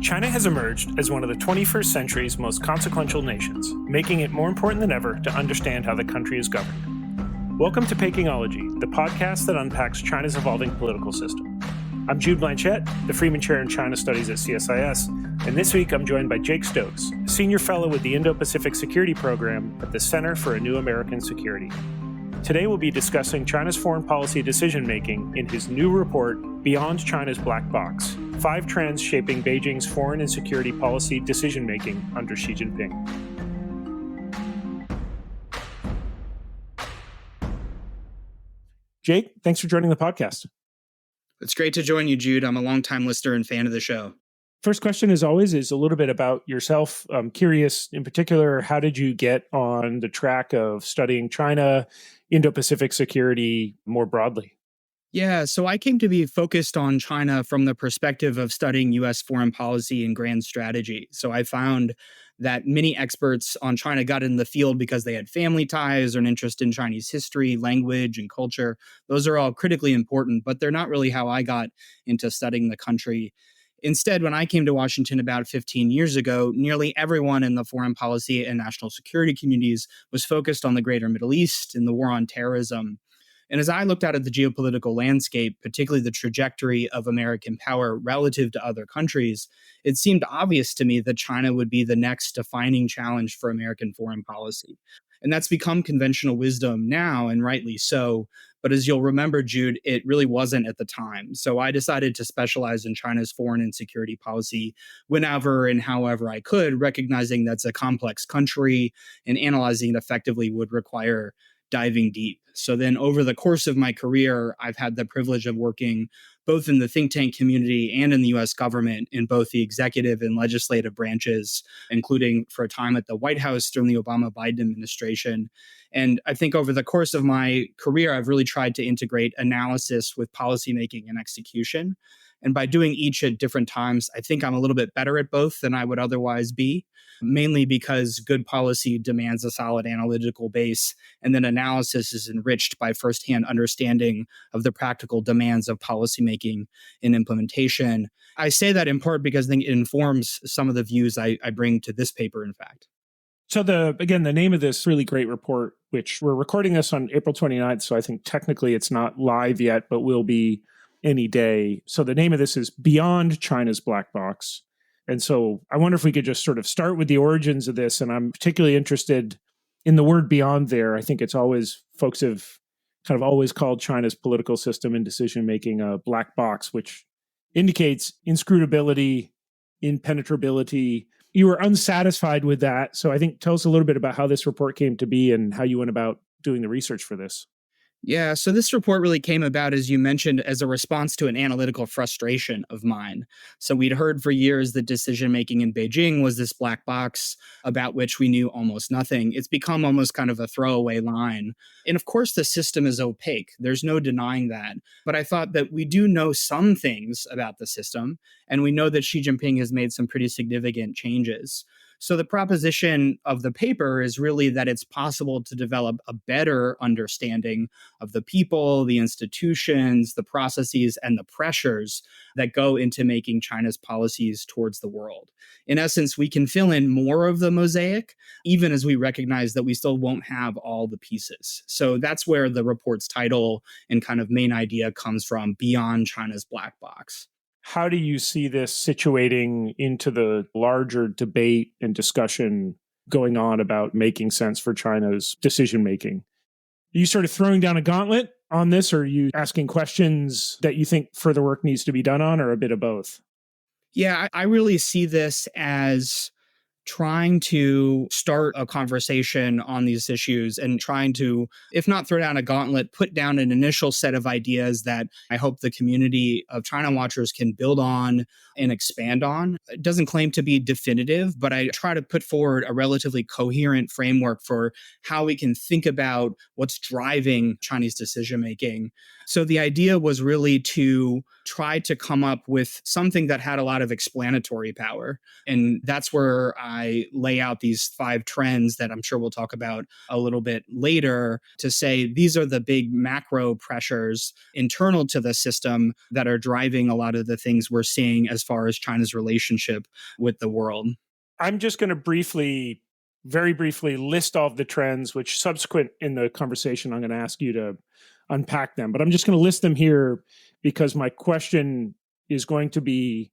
China has emerged as one of the 21st century's most consequential nations, making it more important than ever to understand how the country is governed. Welcome to Pekingology, the podcast that unpacks China's evolving political system. I'm Jude Blanchette, the Freeman Chair in China Studies at CSIS, and this week I'm joined by Jake Stokes, a senior fellow with the Indo-Pacific Security Program at the Center for a New American Security. Today we'll be discussing China's foreign policy decision-making in his new report, Beyond China's Black Box: 5 Trends Shaping Beijing's Foreign and Security Policy Decision-Making under Xi Jinping. Jake, thanks for joining the podcast. It's great to join you, Jude. I'm a longtime listener and fan of the show. First question, as always, is a little bit about yourself. I'm curious, in particular, how did you get on the track of studying China, Indo-Pacific security more broadly? Yeah, so I came to be focused on China from the perspective of studying U.S. foreign policy and grand strategy. So I found that many experts on China got in the field because they had family ties or an interest in Chinese history, language, and culture. Those are all critically important, but they're not really how I got into studying the country. Instead, when I came to Washington about 15 years ago, nearly everyone in the foreign policy and national security communities was focused on the greater Middle East and the war on terrorism. And as I looked out at the geopolitical landscape, particularly the trajectory of American power relative to other countries, it seemed obvious to me that China would be the next defining challenge for American foreign policy. And that's become conventional wisdom now, and rightly so. But as you'll remember, Jude, it really wasn't at the time. So I decided to specialize in China's foreign and security policy whenever and however I could, recognizing that's a complex country and analyzing it effectively would require diving deep. So then over the course of my career, I've had the privilege of working both in the think tank community and in the US government in both the executive and legislative branches, including for a time at the White House during the Obama-Biden administration. And I think over the course of my career, I've really tried to integrate analysis with policymaking and execution. And by doing each at different times, I think I'm a little bit better at both than I would otherwise be, mainly because good policy demands a solid analytical base, and then analysis is enriched by firsthand understanding of the practical demands of policymaking and implementation. I say that in part because I think it informs some of the views I bring to this paper, in fact. So the name of this really great report, which we're recording this on April 29th, so I think technically it's not live yet, but will be any day. So the name of this is Beyond China's Black Box. And so I wonder if we could just sort of start with the origins of this. And I'm particularly interested in the word beyond there. I think it's always, folks have kind of always called China's political system and decision-making a black box, which indicates inscrutability, impenetrability. You were unsatisfied with that. So I think tell us a little bit about how this report came to be and how you went about doing the research for this. Yeah, so this report really came about, as you mentioned, as a response to an analytical frustration of mine. So we'd heard for years that decision-making in Beijing was this black box about which we knew almost nothing. It's become almost kind of a throwaway line. And of course, the system is opaque. There's no denying that. But I thought that we do know some things about the system, and we know that Xi Jinping has made some pretty significant changes. So the proposition of the paper is really that it's possible to develop a better understanding of the people, the institutions, the processes, and the pressures that go into making China's policies towards the world. In essence, we can fill in more of the mosaic, even as we recognize that we still won't have all the pieces. So that's where the report's title and kind of main idea comes from, Beyond China's Black Box. How do you see this situating into the larger debate and discussion going on about making sense for China's decision-making? Are you sort of throwing down a gauntlet on this, or are you asking questions that you think further work needs to be done on, or a bit of both? Yeah, I really see this as trying to start a conversation on these issues and trying to, if not throw down a gauntlet, put down an initial set of ideas that I hope the community of China watchers can build on and expand on. It doesn't claim to be definitive, but I try to put forward a relatively coherent framework for how we can think about what's driving Chinese decision-making. So the idea was really to try to come up with something that had a lot of explanatory power. And that's where I lay out these 5 trends that I'm sure we'll talk about a little bit later to say these are the big macro pressures internal to the system that are driving a lot of the things we're seeing as far as China's relationship with the world. I'm just going to very briefly list all of the trends, which subsequent in the conversation, I'm going to ask you to unpack them. But I'm just going to list them here because my question is going to be,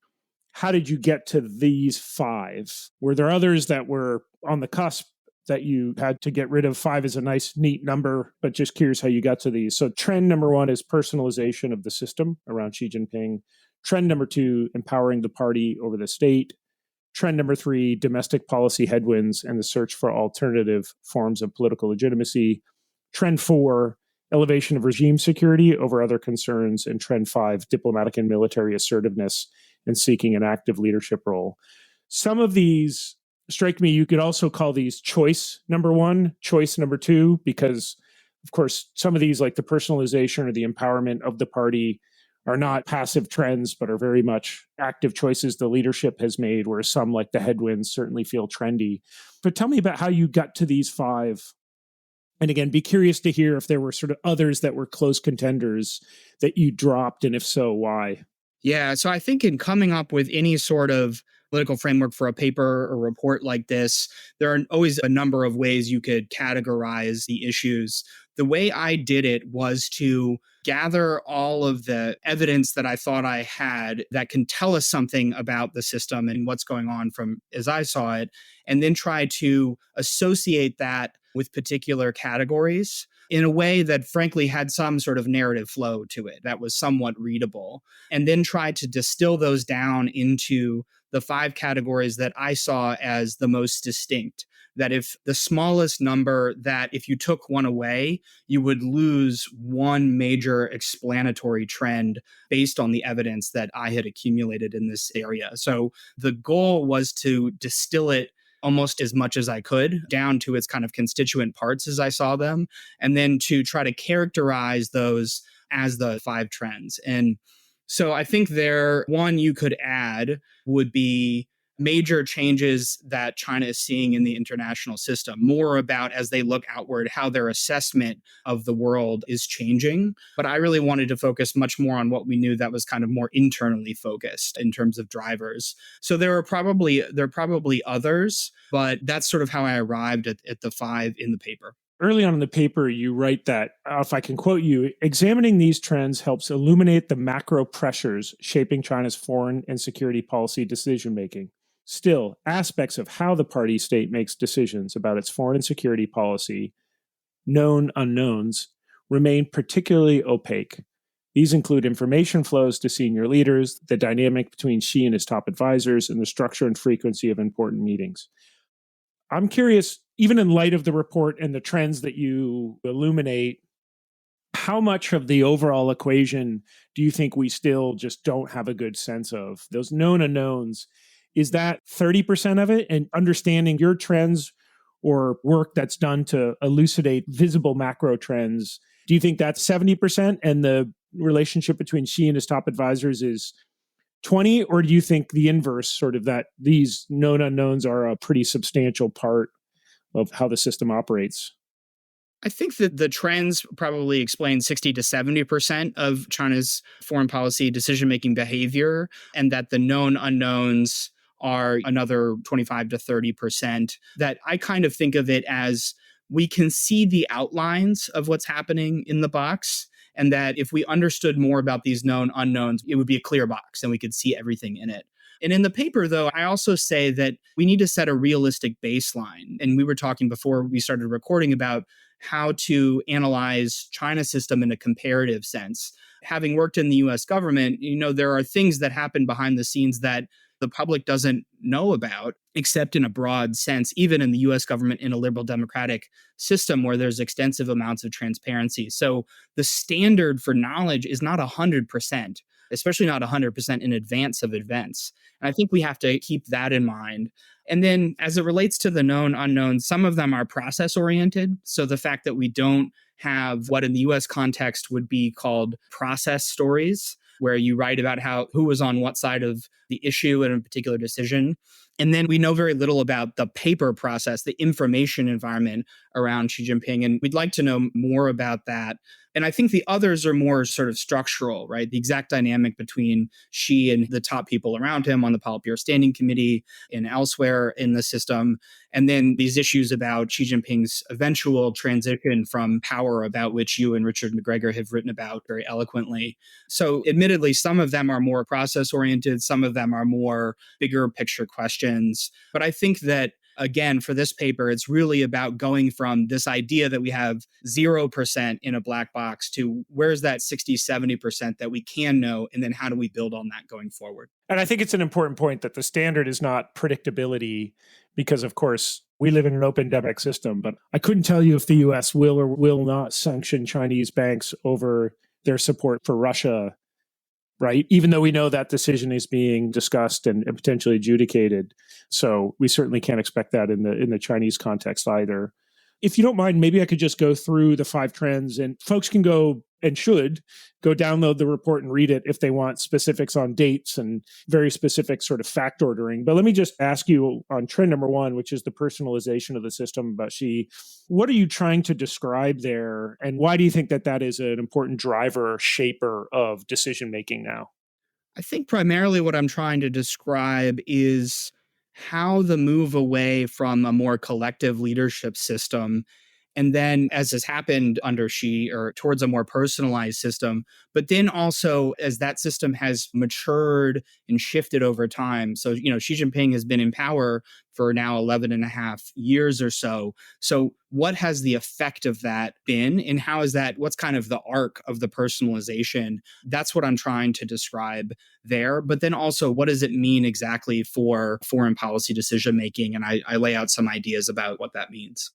how did you get to these 5? Were there others that were on the cusp that you had to get rid of? 5 is a nice, neat number, but just curious how you got to these. So trend number 1 is personalization of the system around Xi Jinping. Trend number 2, empowering the party over the state. Trend number 3, domestic policy headwinds and the search for alternative forms of political legitimacy. Trend 4, elevation of regime security over other concerns. And trend 5, diplomatic and military assertiveness and seeking an active leadership role. Some of these strike me, you could also call these choice number 1, choice number 2, because, of course, some of these, like the personalization or the empowerment of the party, are not passive trends, but are very much active choices the leadership has made, whereas some, like the headwinds, certainly feel trendy. But tell me about how you got to these 5. And again, be curious to hear if there were sort of others that were close contenders that you dropped, and if so, why? Yeah, so I think in coming up with any sort of political framework for a paper or report like this, there are always a number of ways you could categorize the issues. The way I did it was to gather all of the evidence that I thought I had that can tell us something about the system and what's going on from as I saw it, and then try to associate that with particular categories in a way that frankly had some sort of narrative flow to it that was somewhat readable, and then try to distill those down into the 5 categories that I saw as the most distinct. That if the smallest number, that if you took one away, you would lose one major explanatory trend based on the evidence that I had accumulated in this area. So the goal was to distill it almost as much as I could down to its kind of constituent parts as I saw them, and then to try to characterize those as the 5 trends. And so I think one you could add would be major changes that China is seeing in the international system, more about as they look outward, how their assessment of the world is changing. But I really wanted to focus much more on what we knew that was kind of more internally focused in terms of drivers. So there are probably others, but that's sort of how I arrived at the 5 in the paper. Early on in the paper, you write that, if I can quote you, examining these trends helps illuminate the macro pressures shaping China's foreign and security policy decision-making. Still, aspects of how the party state makes decisions about its foreign and security policy, known unknowns, remain particularly opaque. These include information flows to senior leaders, the dynamic between Xi and his top advisors, and the structure and frequency of important meetings. I'm curious, even in light of the report and the trends that you illuminate, how much of the overall equation do you think we still just don't have a good sense of? Those known unknowns, is that 30% of it? And understanding your trends or work that's done to elucidate visible macro trends, do you think that's 70% and the relationship between Xi and his top advisors is 20? Or do you think the inverse, sort of that these known unknowns are a pretty substantial part of how the system operates? I think that the trends probably explain 60 to 70% of China's foreign policy decision-making behavior, and that the known unknowns are another 25 to 30%. That I kind of think of it as we can see the outlines of what's happening in the box, and that if we understood more about these known unknowns, it would be a clear box and we could see everything in it. And in the paper, though, I also say that we need to set a realistic baseline. And we were talking before we started recording about how to analyze China's system in a comparative sense. Having worked in the US government, there are things that happen behind the scenes that the public doesn't know about, except in a broad sense, even in the US government in a liberal democratic system where there's extensive amounts of transparency. So the standard for knowledge is not 100%, especially not 100% in advance of events. And I think we have to keep that in mind. And then as it relates to the known unknowns, some of them are process oriented. So the fact that we don't have what in the US context would be called process stories, where you write about who was on what side of the issue in a particular decision. And then we know very little about the paper process, the information environment around Xi Jinping. And we'd like to know more about that. And I think the others are more sort of structural, right? The exact dynamic between Xi and the top people around him on the Politburo Standing Committee and elsewhere in the system. And then these issues about Xi Jinping's eventual transition from power, about which you and Richard McGregor have written about very eloquently. So, admittedly, some of them are more process oriented, some of them are more bigger picture questions. But I think that, again, for this paper, it's really about going from this idea that we have 0% in a black box to where's that 60, 70% that we can know, and then how do we build on that going forward? And I think it's an important point that the standard is not predictability, because, of course, we live in an open demic system, but I couldn't tell you if the US will or will not sanction Chinese banks over their support for Russia, right? Even though we know that decision is being discussed and potentially adjudicated. So we certainly can't expect that in the Chinese context either. If you don't mind, maybe I could just go through the 5 trends, and folks can go and should go download the report and read it if they want specifics on dates and very specific sort of fact ordering. But let me just ask you on trend number 1, which is the personalization of the system about Xi. What are you trying to describe there? And why do you think that that is an important driver, shaper of decision making now? I think primarily what I'm trying to describe is how the move away from a more collective leadership system, and then as has happened under Xi, or towards a more personalized system, but then also as that system has matured and shifted over time. So, Xi Jinping has been in power for now 11 and a half years or so. So what has the effect of that been, and how is that, what's kind of the arc of the personalization? That's what I'm trying to describe there. But then also, what does it mean exactly for foreign policy decision making? And I lay out some ideas about what that means.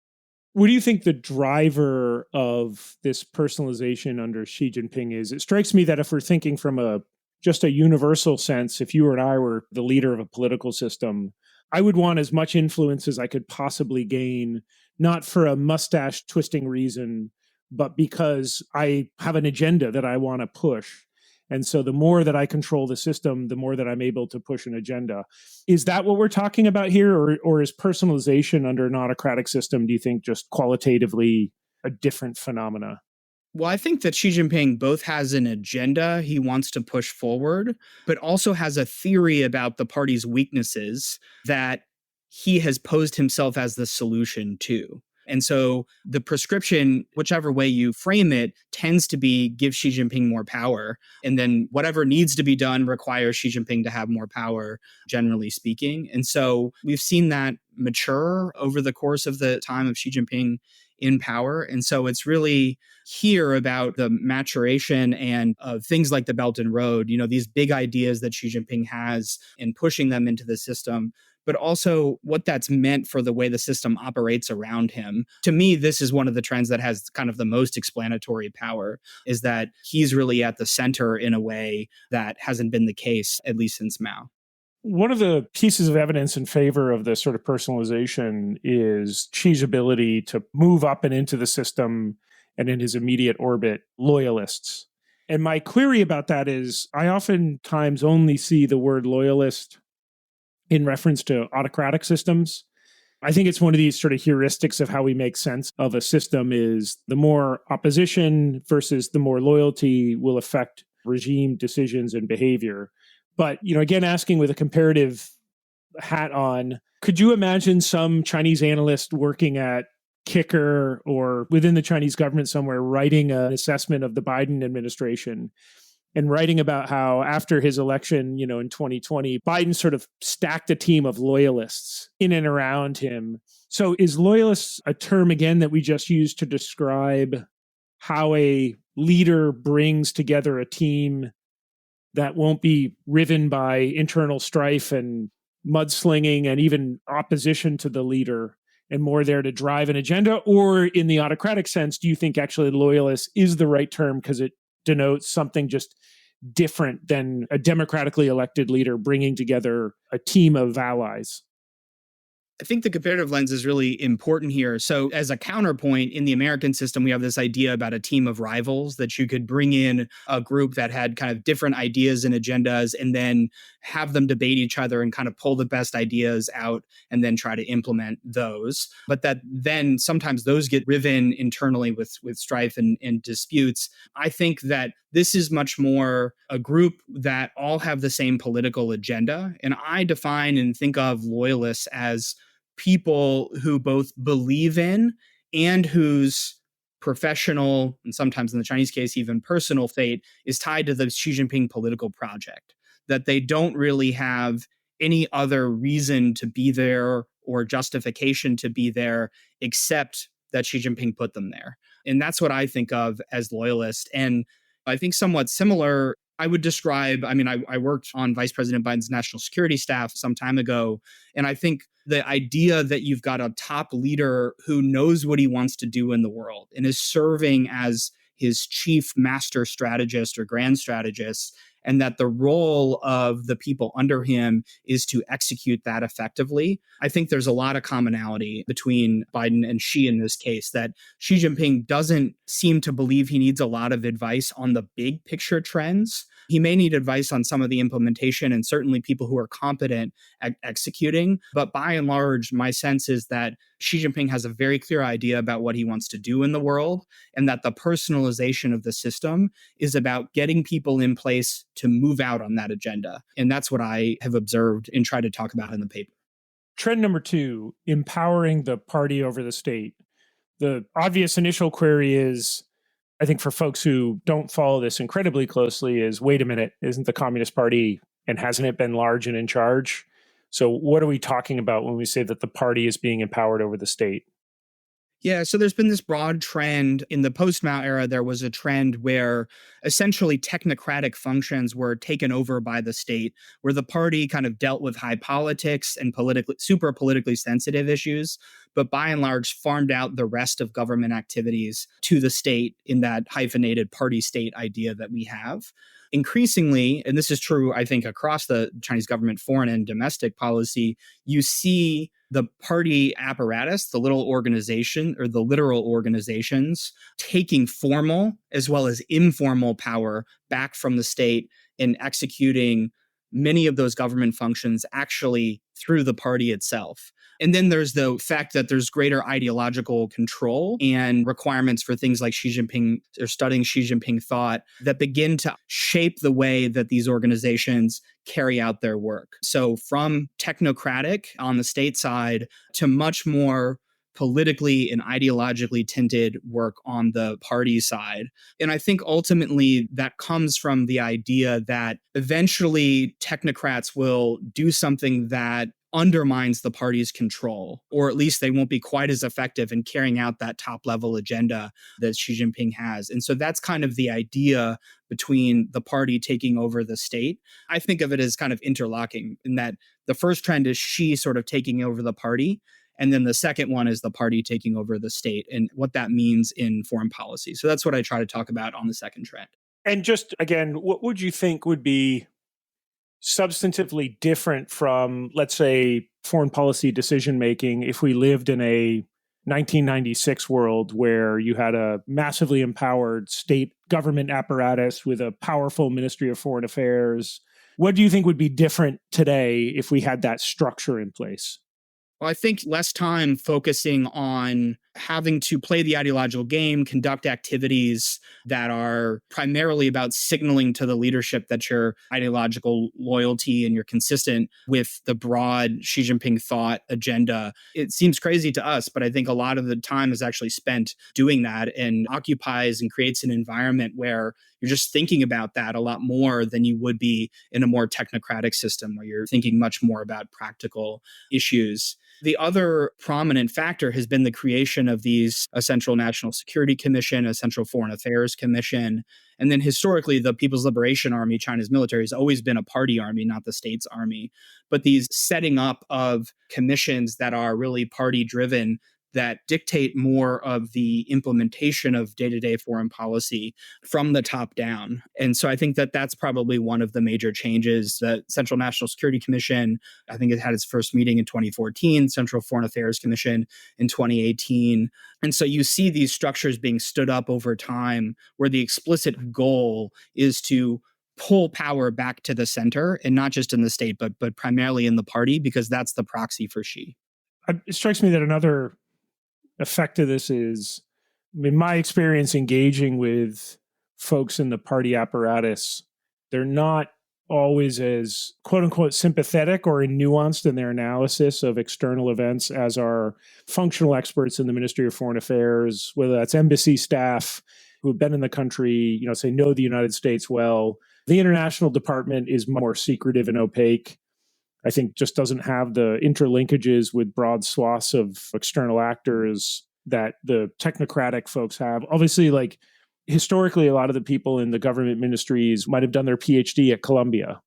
What do you think the driver of this personalization under Xi Jinping is? It strikes me that if we're thinking from just a universal sense, if you or I were the leader of a political system, I would want as much influence as I could possibly gain, not for a mustache twisting reason, but because I have an agenda that I want to push. And so the more that I control the system, the more that I'm able to push an agenda. Is that what we're talking about here? Or is personalization under an autocratic system, do you think, just qualitatively a different phenomena? Well, I think that Xi Jinping both has an agenda he wants to push forward, but also has a theory about the party's weaknesses that he has posed himself as the solution to. And so the prescription, whichever way you frame it, tends to be give Xi Jinping more power. And then whatever needs to be done requires Xi Jinping to have more power, generally speaking. And so we've seen that mature over the course of the time of Xi Jinping in power. And so it's really here about the maturation and things like the Belt and Road, these big ideas that Xi Jinping has, and pushing them into the system, but also what that's meant for the way the system operates around him. To me, this is one of the trends that has kind of the most explanatory power, is that he's really at the center in a way that hasn't been the case, at least since Mao. One of the pieces of evidence in favor of this sort of personalization is Xi's ability to move up and into the system and in his immediate orbit loyalists. And my query about that is I oftentimes only see the word loyalist in reference to autocratic systems. I think it's one of these sort of heuristics of how we make sense of a system is the more opposition versus the more loyalty will affect regime decisions and behavior. But, again, asking with a comparative hat on, could you imagine some Chinese analyst working at Kicker or within the Chinese government somewhere writing an assessment of the Biden administration and writing about how after his election, in 2020, Biden sort of stacked a team of loyalists in and around him. So is loyalists a term, again, that we just use to describe how a leader brings together a team that won't be riven by internal strife and mudslinging and even opposition to the leader, and more there to drive an agenda? Or in the autocratic sense, do you think actually loyalist is the right term because it denotes something just different than a democratically elected leader bringing together a team of allies? I think the comparative lens is really important here. So, as a counterpoint, in the American system, we have this idea about a team of rivals that you could bring in a group that had kind of different ideas and agendas and then have them debate each other and kind of pull the best ideas out and then try to implement those. But that then sometimes those get riven internally with strife and disputes. I think that this is much more a group that all have the same political agenda. And I define and think of loyalists as people who both believe in and whose professional, and sometimes in the Chinese case, even personal fate is tied to the Xi Jinping political project, that they don't really have any other reason to be there or justification to be there except that Xi Jinping put them there. And that's what I think of as loyalist. And I think somewhat similar, I would describe, I worked on Vice President Biden's national security staff some time ago. And I think the idea that you've got a top leader who knows what he wants to do in the world and is serving as his chief master strategist or grand strategist, and that the role of the people under him is to execute that effectively. I think there's a lot of commonality between Biden and Xi in this case, that Xi Jinping doesn't seem to believe he needs a lot of advice on the big picture trends. He may need advice on some of the implementation and certainly people who are competent at executing. But by and large, my sense is that Xi Jinping has a very clear idea about what he wants to do in the world, and that the personalization of the system is about getting people in place to move out on that agenda. And that's what I have observed and tried to talk about in the paper. Trend number 2, empowering the party over the state. The obvious initial query is, I think for folks who don't follow this incredibly closely, is, wait a minute, isn't the Communist Party, and hasn't it been large and in charge? So what are we talking about when we say that the party is being empowered over the state? Yeah, so there's been this broad trend in the post-Mao era. There was a trend where essentially technocratic functions were taken over by the state, where the party kind of dealt with high politics and super politically sensitive issues, but by and large farmed out the rest of government activities to the state in that hyphenated party state idea that we have. Increasingly, and this is true, I think, across the Chinese government, foreign and domestic policy, you see the party apparatus, the little organization or the literal organizations, taking formal as well as informal power back from the state and executing many of those government functions actually through the party itself. And then there's the fact that there's greater ideological control and requirements for things like Xi Jinping or studying Xi Jinping thought that begin to shape the way that these organizations carry out their work. So from technocratic on the state side to much more politically and ideologically tinted work on the party side. And I think ultimately that comes from the idea that eventually technocrats will do something that undermines the party's control, or at least they won't be quite as effective in carrying out that top level agenda that Xi Jinping has. And so that's kind of the idea between the party taking over the state. I think of it as kind of interlocking in that the first trend is Xi sort of taking over the party. And then the second one is the party taking over the state and what that means in foreign policy. So that's what I try to talk about on the second trend. And just again, what would you think would be substantively different from, let's say, foreign policy decision making if we lived in a 1996 world where you had a massively empowered state government apparatus with a powerful Ministry of Foreign Affairs? What do you think would be different today if we had that structure in place? Well, I think less time focusing on having to play the ideological game, conduct activities that are primarily about signaling to the leadership that your ideological loyalty and you're consistent with the broad Xi Jinping thought agenda. It seems crazy to us, but I think a lot of the time is actually spent doing that and occupies and creates an environment where you're just thinking about that a lot more than you would be in a more technocratic system where you're thinking much more about practical issues. The other prominent factor has been the creation of a Central National Security Commission, a Central Foreign Affairs Commission. And then historically, the People's Liberation Army, China's military, has always been a party army, not the state's army. But these setting up of commissions that are really party driven that dictate more of the implementation of day-to-day foreign policy from the top down. And so I think that that's probably one of the major changes. The Central National Security Commission, I think it had its first meeting in 2014, Central Foreign Affairs Commission in 2018. And so you see these structures being stood up over time where the explicit goal is to pull power back to the center, and not just in the state, but primarily in the party, because that's the proxy for Xi. It strikes me that another effect of this is, in my experience engaging with folks in the party apparatus, they're not always as quote unquote sympathetic or nuanced in their analysis of external events as are functional experts in the Ministry of Foreign Affairs, whether that's embassy staff who have been in the country, say know the United States well. The international department is more secretive and opaque. I think just doesn't have the interlinkages with broad swaths of external actors that the technocratic folks have. Obviously, like historically, a lot of the people in the government ministries might have done their PhD at Columbia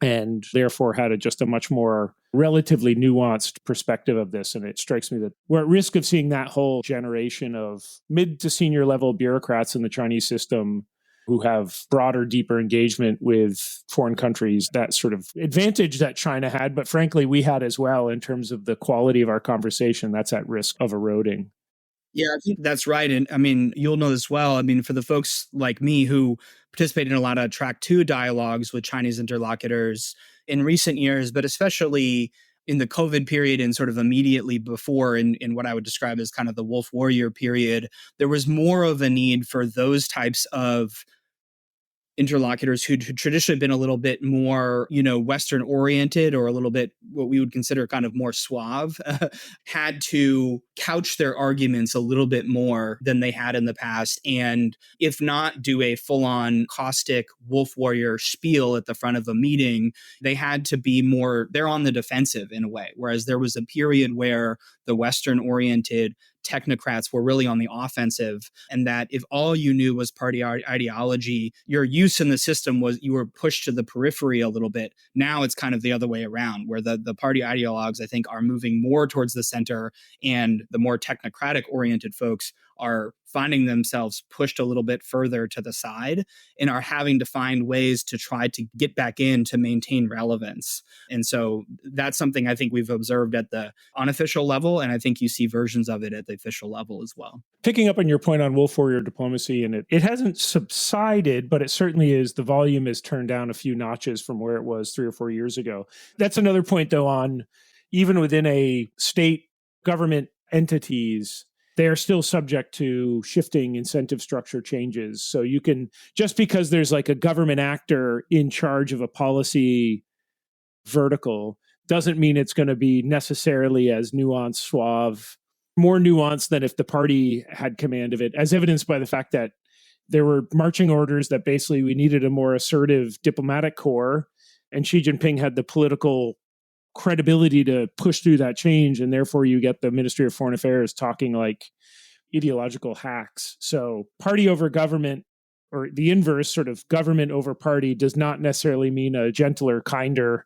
and therefore had just a much more relatively nuanced perspective of this. And it strikes me that we're at risk of seeing that whole generation of mid to senior level bureaucrats in the Chinese system who have broader, deeper engagement with foreign countries, that sort of advantage that China had, but frankly, we had as well in terms of the quality of our conversation. That's at risk of eroding. Yeah, I think that's right. And I mean, you'll know this well. I mean, for the folks like me who participate in a lot of track 2 dialogues with Chinese interlocutors in recent years, but especially in the COVID period and sort of immediately before in what I would describe as kind of the wolf warrior period, there was more of a need for those types of interlocutors who'd traditionally been a little bit more, Western oriented or a little bit what we would consider kind of more suave, had to couch their arguments a little bit more than they had in the past. And if not do a full on caustic wolf warrior spiel at the front of a meeting, they had to be more, they're on the defensive in a way. Whereas there was a period where the Western oriented technocrats were really on the offensive, and that if all you knew was party ideology, your use in the system was you were pushed to the periphery a little bit. Now it's kind of the other way around, where the party ideologues, I think, are moving more towards the center, and the more technocratic oriented folks are finding themselves pushed a little bit further to the side and are having to find ways to try to get back in to maintain relevance. And so that's something I think we've observed at the unofficial level, and I think you see versions of it at the official level as well. Picking up on your point on wolf warrior diplomacy, and it hasn't subsided, but it certainly is, the volume has turned down a few notches from where it was 3 or 4 years ago. That's another point, though, on even within a state government entities, they are still subject to shifting incentive structure changes. So you can, just because there's like a government actor in charge of a policy vertical, doesn't mean it's going to be necessarily as nuanced, suave, more nuanced than if the party had command of it, as evidenced by the fact that there were marching orders that basically we needed a more assertive diplomatic corps, and Xi Jinping had the political credibility to push through that change, and therefore you get the Ministry of Foreign Affairs talking like ideological hacks. So party over government, or the inverse, sort of government over party, does not necessarily mean a gentler, kinder,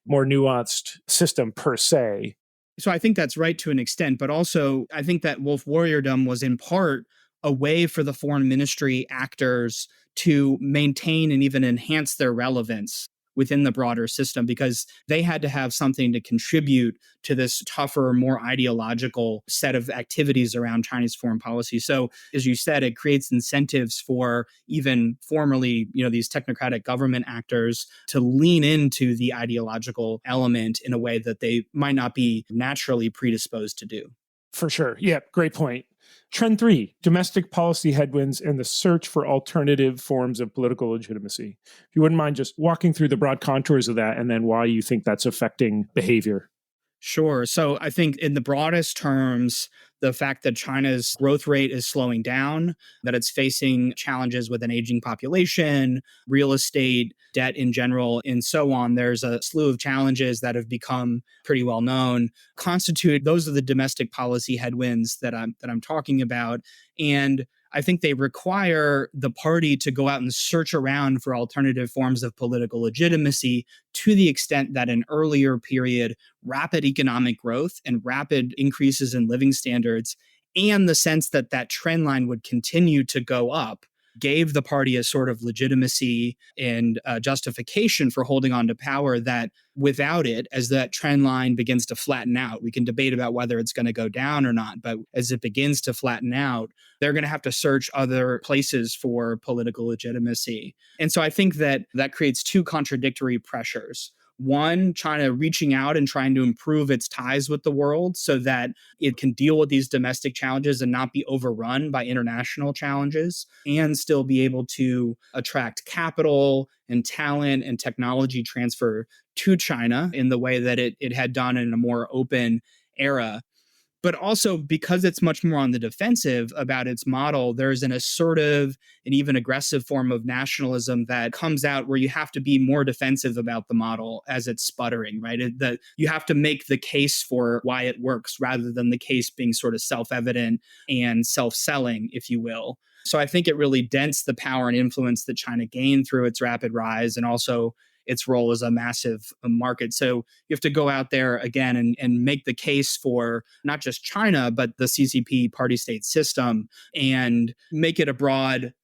more nuanced system per se. So I think that's right to an extent, but also I think that wolf warriordom was in part a way for the foreign ministry actors to maintain and even enhance their relevance within the broader system, because they had to have something to contribute to this tougher, more ideological set of activities around Chinese foreign policy. So, as you said, it creates incentives for even formerly, these technocratic government actors to lean into the ideological element in a way that they might not be naturally predisposed to do. For sure. Yeah, great point. Trend 3, domestic policy headwinds and the search for alternative forms of political legitimacy. If you wouldn't mind just walking through the broad contours of that and then why you think that's affecting behavior. Sure. So I think in the broadest terms, the fact that China's growth rate is slowing down, that it's facing challenges with an aging population, real estate, debt in general, and so on. There's a slew of challenges that have become pretty well known, those are the domestic policy headwinds that I'm talking about. And I think they require the party to go out and search around for alternative forms of political legitimacy to the extent that an earlier period, rapid economic growth and rapid increases in living standards, and the sense that that trend line would continue to go up gave the party a sort of legitimacy and justification for holding on to power that without it, as that trend line begins to flatten out, we can debate about whether it's going to go down or not, but as it begins to flatten out, they're going to have to search other places for political legitimacy. And so I think that that creates two contradictory pressures. One, China reaching out and trying to improve its ties with the world so that it can deal with these domestic challenges and not be overrun by international challenges, and still be able to attract capital and talent and technology transfer to China in the way that it had done in a more open era. But also because it's much more on the defensive about its model, there's an assertive and even aggressive form of nationalism that comes out where you have to be more defensive about the model as it's sputtering, right? That you have to make the case for why it works rather than the case being sort of self-evident and self-selling, if you will. So I think it really dents the power and influence that China gained through its rapid rise and also its role as a massive market. So you have to go out there again and make the case for not just China, but the CCP party state system and make it abroad,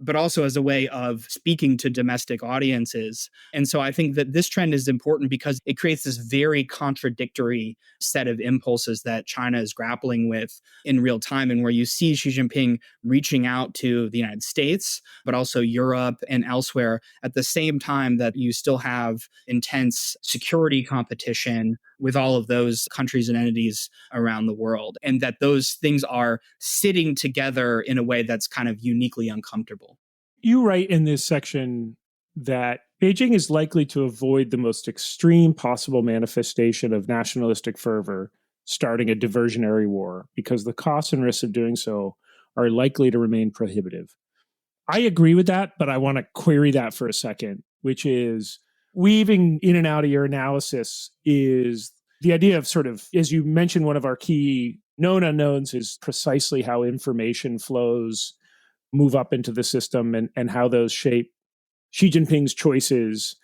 but also as a way of speaking to domestic audiences. And so I think that this trend is important because it creates this very contradictory set of impulses that China is grappling with in real time, and where you see Xi Jinping reaching out to the United States, but also Europe and elsewhere at the same time that you still have intense security competition with all of those countries and entities around the world, and that those things are sitting together in a way that's kind of uniquely uncomfortable. You write in this section that Beijing is likely to avoid the most extreme possible manifestation of nationalistic fervor, starting a diversionary war, because the costs and risks of doing so are likely to remain prohibitive. I agree with that, but I want to query that for a second, which is weaving in and out of your analysis is the idea of sort of, as you mentioned, one of our key known unknowns is precisely how information flows move up into the system and how those shape Xi Jinping's choices.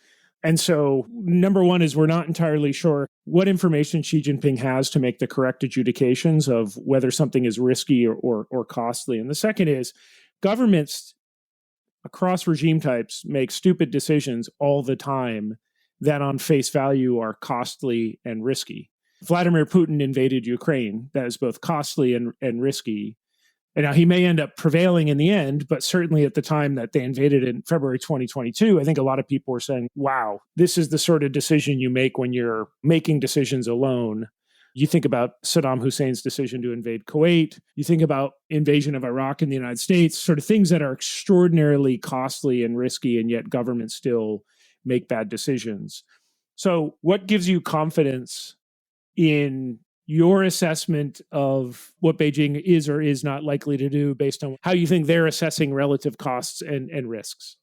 And so, number one is we're not entirely sure what information Xi Jinping has to make the correct adjudications of whether something is risky or costly. And the second is governments across regime types make stupid decisions all the time that on face value are costly and risky. Vladimir Putin invaded Ukraine. That is both costly and risky. And now he may end up prevailing in the end, but certainly at the time that they invaded in February 2022, I think a lot of people were saying, wow, this is the sort of decision you make when you're making decisions alone. You think about Saddam Hussein's decision to invade Kuwait. You think about invasion of Iraq in the United States, sort of things that are extraordinarily costly and risky, and yet governments still make bad decisions. So what gives you confidence in your assessment of what Beijing is or is not likely to do based on how you think they're assessing relative costs and risks?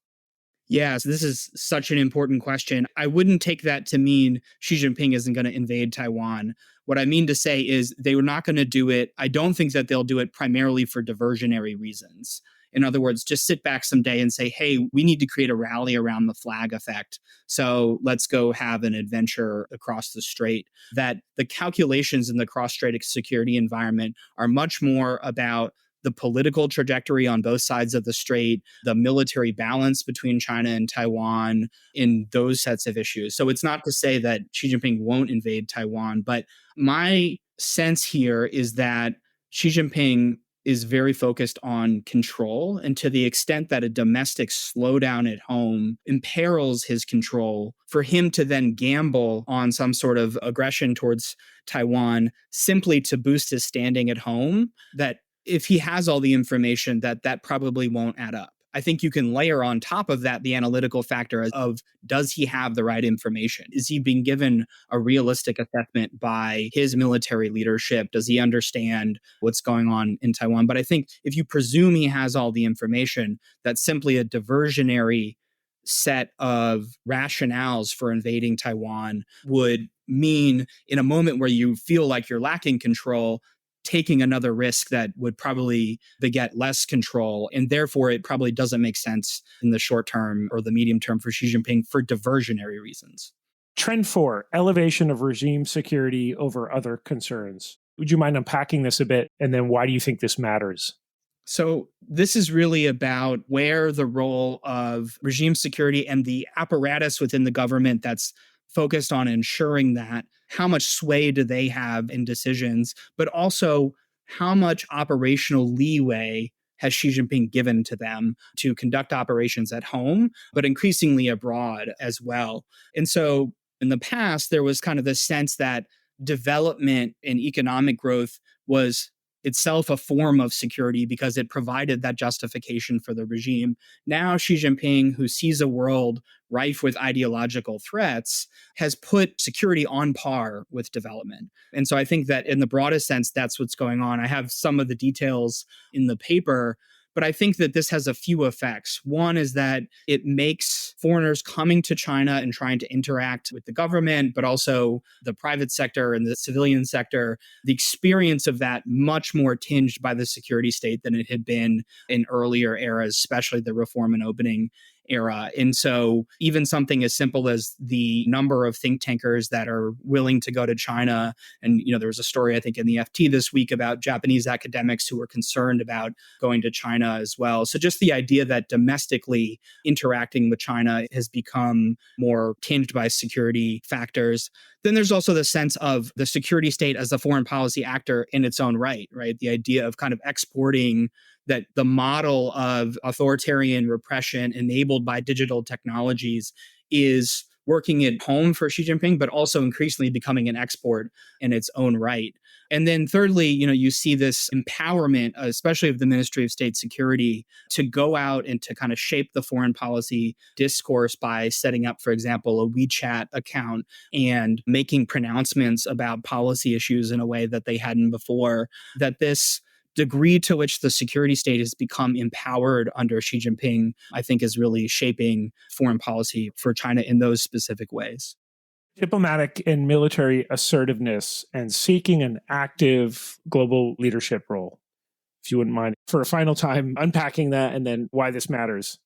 Yeah, so this is such an important question. I wouldn't take that to mean Xi Jinping isn't going to invade Taiwan. What I mean to say is they were not going to do it. I don't think that they'll do it primarily for diversionary reasons. In other words, just sit back someday and say, hey, we need to create a rally around the flag effect. So let's go have an adventure across the strait. That the calculations in the cross-strait security environment are much more about the political trajectory on both sides of the strait, the military balance between China and Taiwan in those sets of issues. So it's not to say that Xi Jinping won't invade Taiwan, but my sense here is that Xi Jinping is very focused on control. And to the extent that a domestic slowdown at home imperils his control, for him to then gamble on some sort of aggression towards Taiwan simply to boost his standing at home, that if he has all the information, that probably won't add up. I think you can layer on top of that the analytical factor of does he have the right information? Is he being given a realistic assessment by his military leadership? Does he understand what's going on in Taiwan? But I think if you presume he has all the information, that's simply a diversionary set of rationales for invading Taiwan would mean in a moment where you feel like you're lacking control, taking another risk that would probably beget less control. And therefore, it probably doesn't make sense in the short term or the medium term for Xi Jinping for diversionary reasons. Trend 4, elevation of regime security over other concerns. Would you mind unpacking this a bit? And then why do you think this matters? So, this is really about where the role of regime security and the apparatus within the government that's focused on ensuring that, how much sway do they have in decisions, but also how much operational leeway has Xi Jinping given to them to conduct operations at home, but increasingly abroad as well. And so, in the past, there was kind of this sense that development and economic growth was itself a form of security because it provided that justification for the regime. Now, Xi Jinping, who sees a world rife with ideological threats, has put security on par with development. And so I think that in the broadest sense, that's what's going on. I have some of the details in the paper, but I think that this has a few effects. One is that it makes foreigners coming to China and trying to interact with the government, but also the private sector and the civilian sector, the experience of that much more tinged by the security state than it had been in earlier eras, especially the reform and opening era. And so even something as simple as the number of think tankers that are willing to go to China. And, there was a story, I think, in the FT this week about Japanese academics who were concerned about going to China as well. So just the idea that domestically interacting with China has become more tinged by security factors. Then there's also the sense of the security state as a foreign policy actor in its own right? The idea of kind of exporting that the model of authoritarian repression enabled by digital technologies is working at home for Xi Jinping, but also increasingly becoming an export in its own right. And then thirdly, you see this empowerment, especially of the Ministry of State Security, to go out and to kind of shape the foreign policy discourse by setting up, for example, a WeChat account and making pronouncements about policy issues in a way that they hadn't before. That this degree to which the security state has become empowered under Xi Jinping, I think, is really shaping foreign policy for China in those specific ways. Diplomatic and military assertiveness and seeking an active global leadership role. If you wouldn't mind, for a final time, unpacking that and then why this matters.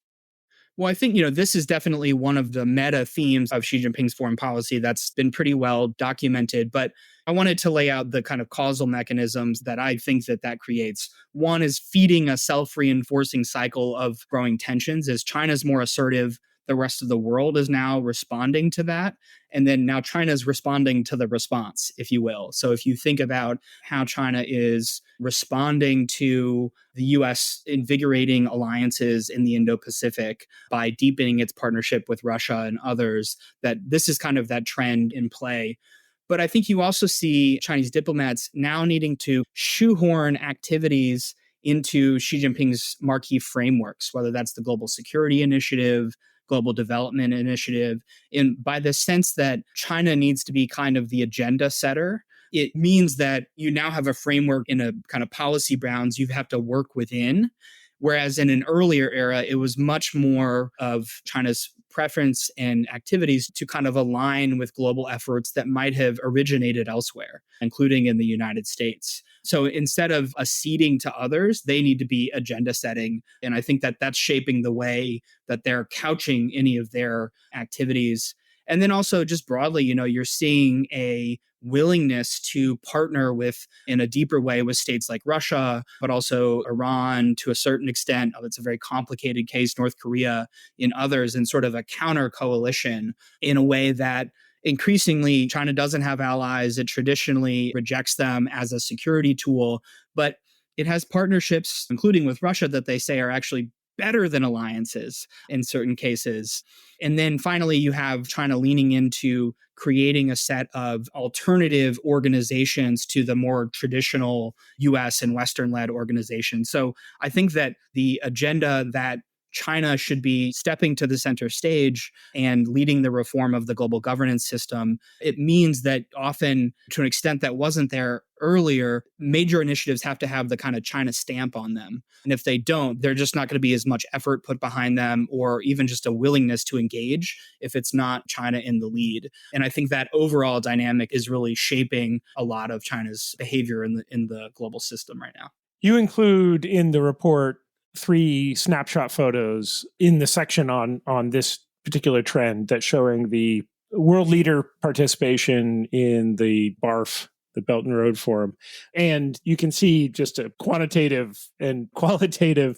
Well, I think, this is definitely one of the meta themes of Xi Jinping's foreign policy that's been pretty well documented. But I wanted to lay out the kind of causal mechanisms that I think that creates. One is feeding a self-reinforcing cycle of growing tensions. As China's more assertive, the rest of the world is now responding to that. And then now China's responding to the response, if you will. So if you think about how China is responding to the US invigorating alliances in the Indo-Pacific by deepening its partnership with Russia and others, that this is kind of that trend in play. But I think you also see Chinese diplomats now needing to shoehorn activities into Xi Jinping's marquee frameworks, whether that's the Global Security Initiative, Global Development Initiative, and by the sense that China needs to be kind of the agenda setter. It means that you now have a framework in a kind of policy bounds you have to work within. Whereas in an earlier era, it was much more of China's preference and activities to kind of align with global efforts that might have originated elsewhere, including in the United States. So instead of acceding to others, they need to be agenda setting. And I think that that's shaping the way that they're couching any of their activities. And then also just broadly, you're seeing a willingness to partner with, in a deeper way, with states like Russia, but also Iran to a certain extent. It's a very complicated case, North Korea, in others, in sort of a counter coalition in a way that increasingly China doesn't have allies. It traditionally rejects them as a security tool, but it has partnerships, including with Russia, that they say are actually better than alliances in certain cases. And then finally, you have China leaning into creating a set of alternative organizations to the more traditional US and Western-led organizations. So I think that the agenda that China should be stepping to the center stage and leading the reform of the global governance system, it means that often, to an extent that wasn't there earlier, major initiatives have to have the kind of China stamp on them. And if they don't, they're just not going to be as much effort put behind them or even just a willingness to engage if it's not China in the lead. And I think that overall dynamic is really shaping a lot of China's behavior in the global system right now. You include in the report 3 snapshot photos in the section on this particular trend that's showing the world leader participation in the BARF, the Belt and Road Forum. And you can see just a quantitative and qualitative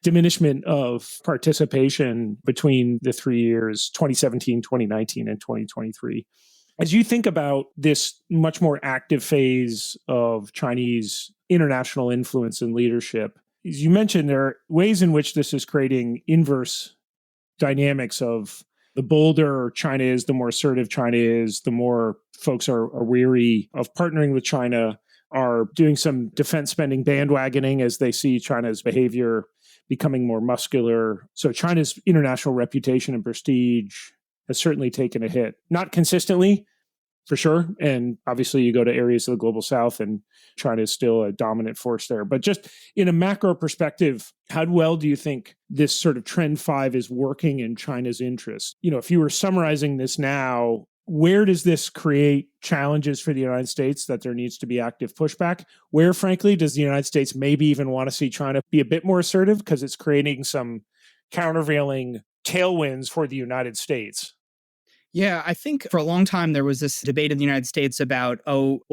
diminishment of participation between the 3 years, 2017, 2019, and 2023. As you think about this much more active phase of Chinese international influence and leadership, as you mentioned, there are ways in which this is creating inverse dynamics of the bolder China is, the more assertive China is, the more folks are weary of partnering with China, are doing some defense spending bandwagoning as they see China's behavior becoming more muscular. So China's international reputation and prestige has certainly taken a hit. Not consistently, for sure. And obviously you go to areas of the global south and China is still a dominant force there. But just in a macro perspective, how well do you think this sort of trend 5 is working in China's interest? If you were summarizing this now, where does this create challenges for the United States that there needs to be active pushback? Where, frankly, does the United States maybe even want to see China be a bit more assertive because it's creating some countervailing tailwinds for the United States? Yeah, I think for a long time there was this debate in the United States about,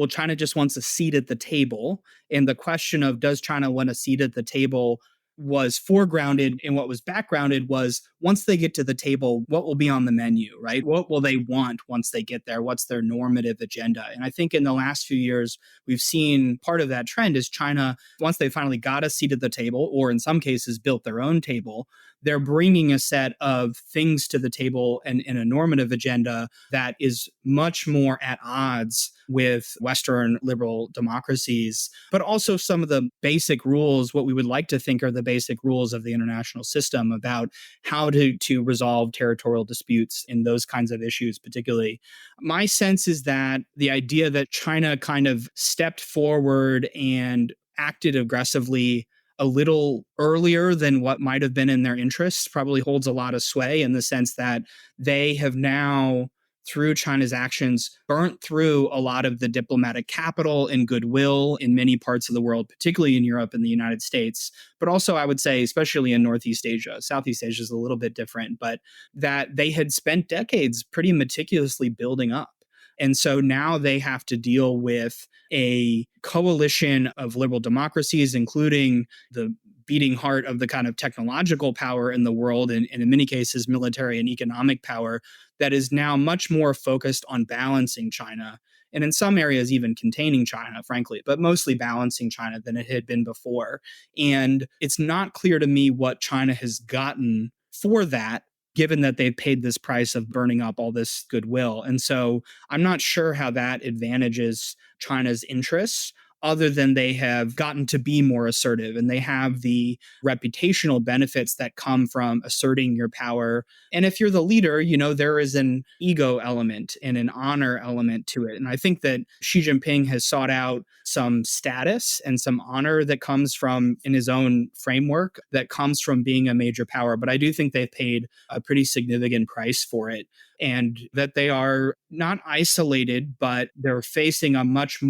China just wants a seat at the table. And the question of does China want a seat at the table was foregrounded, and what was backgrounded was once they get to the table, what will be on the menu, right? What will they want once they get there? What's their normative agenda? And I think in the last few years, we've seen part of that trend is China, once they finally got a seat at the table, or in some cases built their own table, they're bringing a set of things to the table and a normative agenda that is much more at odds with Western liberal democracies, but also some of the basic rules, what we would like to think are the basic rules of the international system about how to resolve territorial disputes in those kinds of issues, particularly. My sense is that the idea that China kind of stepped forward and acted aggressively a little earlier than what might have been in their interests probably holds a lot of sway in the sense that they have now, through China's actions, burnt through a lot of the diplomatic capital and goodwill in many parts of the world, particularly in Europe and the United States, but also I would say, especially in Northeast Asia. Southeast Asia is a little bit different, but that they had spent decades pretty meticulously building up. And so now they have to deal with a coalition of liberal democracies, including the beating heart of the kind of technological power in the world, and in many cases, military and economic power, that is now much more focused on balancing China. And in some areas, even containing China, frankly, but mostly balancing China than it had been before. And it's not clear to me what China has gotten for that, given that they've paid this price of burning up all this goodwill. And so I'm not sure how that advantages China's interests, other than they have gotten to be more assertive and they have the reputational benefits that come from asserting your power. And if you're the leader, there is an ego element and an honor element to it. And I think that Xi Jinping has sought out some status and some honor that comes from, in his own framework, that comes from being a major power. But I do think they've paid a pretty significant price for it, and that they are not isolated, but they're facing a much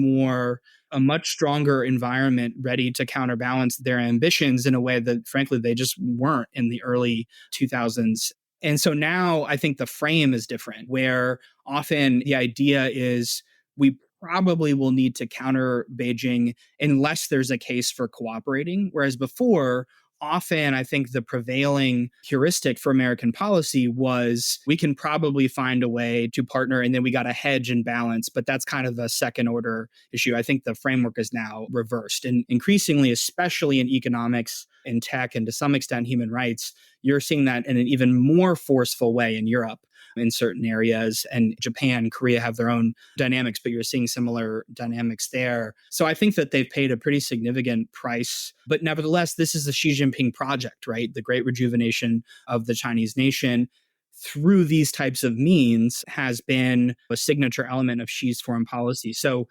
stronger environment ready to counterbalance their ambitions in a way that, frankly, they just weren't in the early 2000s. And so now I think the frame is different, where often the idea is we probably will need to counter Beijing unless there's a case for cooperating. Whereas before, often I think the prevailing heuristic for American policy was we can probably find a way to partner and then we got to hedge and balance, but that's kind of a second order issue. I think the framework is now reversed, and increasingly, especially in economics and tech and to some extent human rights, you're seeing that in an even more forceful way in Europe. in certain areas. And Japan, Korea have their own dynamics, but you're seeing similar dynamics there. So I think that they've paid a pretty significant price. But nevertheless, this is the Xi Jinping project, right? The great rejuvenation of the Chinese nation through these types of means has been a signature element of Xi's foreign policy. So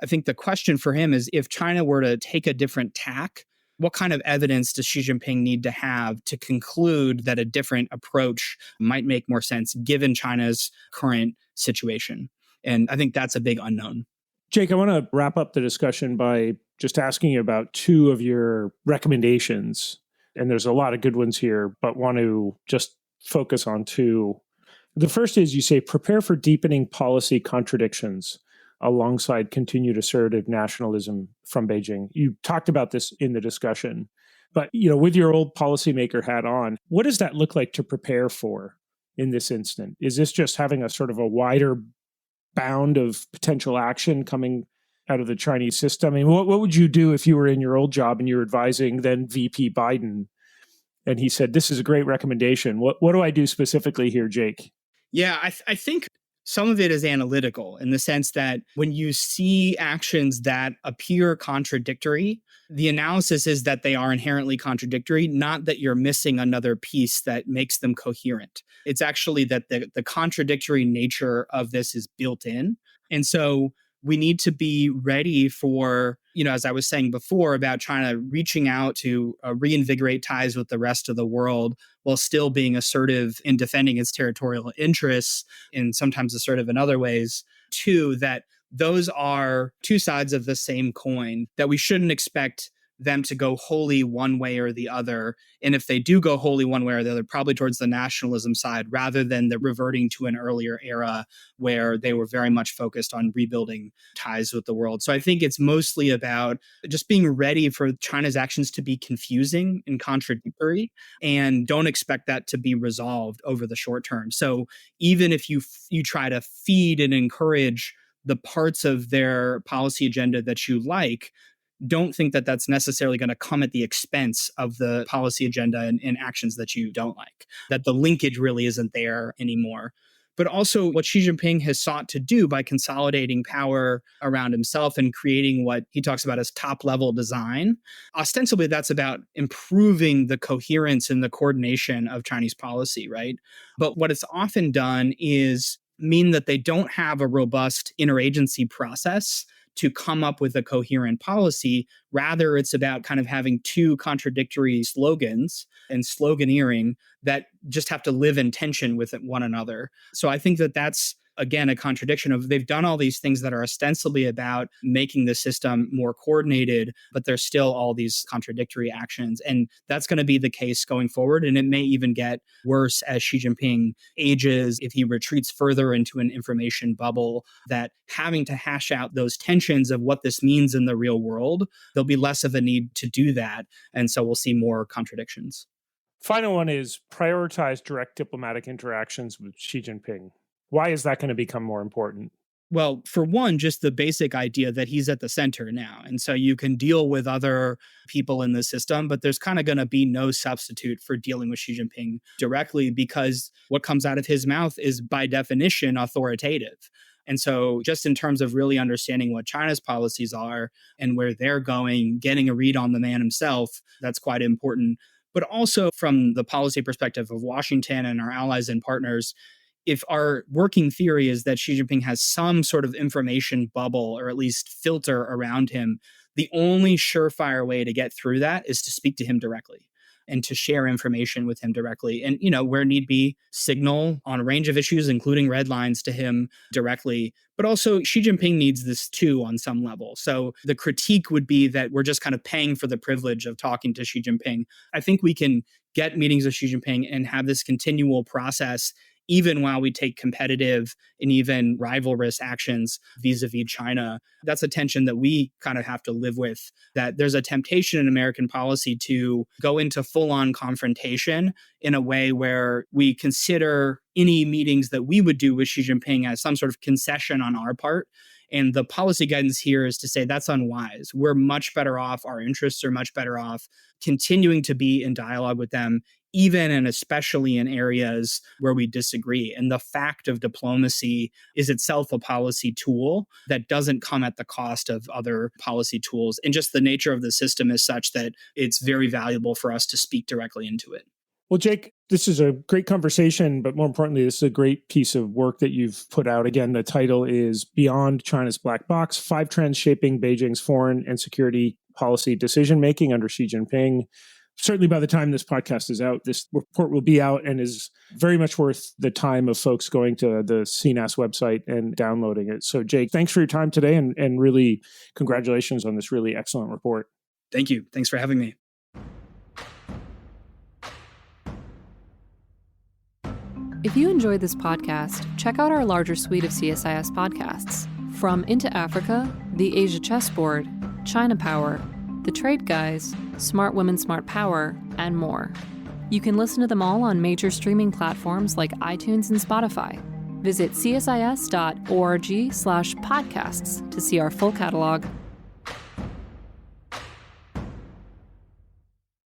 I think the question for him is, if China were to take a different tack, what kind of evidence does Xi Jinping need to have to conclude that a different approach might make more sense given China's current situation? And I think that's a big unknown. Jake, I want to wrap up the discussion by just asking you about two of your recommendations. And there's a lot of good ones here, but want to just focus on two. The first is, you say, prepare for deepening policy contradictions alongside continued assertive nationalism from Beijing. You talked about this in the discussion, but with your old policymaker hat on, what does that look like to prepare for in this instant? Is this just having a sort of a wider bound of potential action coming out of the Chinese system? I mean, what would you do if you were in your old job and you're advising then VP Biden, and he said, "This is a great recommendation"? What do I do specifically here, Jake? Yeah, I think some of it is analytical in the sense that when you see actions that appear contradictory, the analysis is that they are inherently contradictory, not that you're missing another piece that makes them coherent. It's actually that the contradictory nature of this is built in. And so we need to be ready for, as I was saying before about China reaching out to reinvigorate ties with the rest of the world while still being assertive in defending its territorial interests, and sometimes assertive in other ways, too, that those are two sides of the same coin, that we shouldn't expect them to go wholly one way or the other. And if they do go wholly one way or the other, probably towards the nationalism side, rather than the reverting to an earlier era where they were very much focused on rebuilding ties with the world. So I think it's mostly about just being ready for China's actions to be confusing and contradictory, and don't expect that to be resolved over the short term. So even if you try to feed and encourage the parts of their policy agenda that you like, don't think that that's necessarily going to come at the expense of the policy agenda and actions that you don't like, that the linkage really isn't there anymore. But also what Xi Jinping has sought to do by consolidating power around himself and creating what he talks about as top-level design, ostensibly that's about improving the coherence and the coordination of Chinese policy, right? But what it's often done is mean that they don't have a robust interagency process to come up with a coherent policy. Rather, it's about kind of having two contradictory slogans and sloganeering that just have to live in tension with one another. So I think that that's, again, a contradiction of they've done all these things that are ostensibly about making the system more coordinated, but there's still all these contradictory actions. And that's going to be the case going forward. And it may even get worse as Xi Jinping ages, if he retreats further into an information bubble, that having to hash out those tensions of what this means in the real world, there'll be less of a need to do that. And so we'll see more contradictions. Final one is prioritize direct diplomatic interactions with Xi Jinping. Why is that going to become more important? Well, for one, just the basic idea that he's at the center now. And so you can deal with other people in the system, but there's kind of going to be no substitute for dealing with Xi Jinping directly, because what comes out of his mouth is by definition authoritative. And so just in terms of really understanding what China's policies are and where they're going, getting a read on the man himself, that's quite important. But also from the policy perspective of Washington and our allies and partners, if our working theory is that Xi Jinping has some sort of information bubble or at least filter around him, the only surefire way to get through that is to speak to him directly and to share information with him directly. And, where need be, signal on a range of issues, including red lines, to him directly. But also Xi Jinping needs this too on some level. So the critique would be that we're just kind of paying for the privilege of talking to Xi Jinping. I think we can get meetings with Xi Jinping and have this continual process even while we take competitive and even rivalrous actions vis-a-vis China. That's a tension that we kind of have to live with, that there's a temptation in American policy to go into full-on confrontation in a way where we consider any meetings that we would do with Xi Jinping as some sort of concession on our part. And the policy guidance here is to say that's unwise. We're much better off, our interests are much better off continuing to be in dialogue with them, even and especially in areas where we disagree. And the fact of diplomacy is itself a policy tool that doesn't come at the cost of other policy tools. And just the nature of the system is such that it's very valuable for us to speak directly into it. Well, Jake, this is a great conversation, but more importantly, this is a great piece of work that you've put out. Again, the title is Beyond China's Black Box, 5 Trends Shaping Beijing's Foreign and Security Policy Decision-Making under Xi Jinping. Certainly by the time this podcast is out, this report will be out and is very much worth the time of folks going to the CNAS website and downloading it. So, Jake, thanks for your time today, and really congratulations on this really excellent report. Thank you. Thanks for having me. If you enjoyed this podcast, check out our larger suite of CSIS podcasts. From Into Africa, The Asia Chessboard, China Power, The Trade Guys, Smart Women, Smart Power, and more. You can listen to them all on major streaming platforms like iTunes and Spotify. Visit csis.org/podcasts to see our full catalog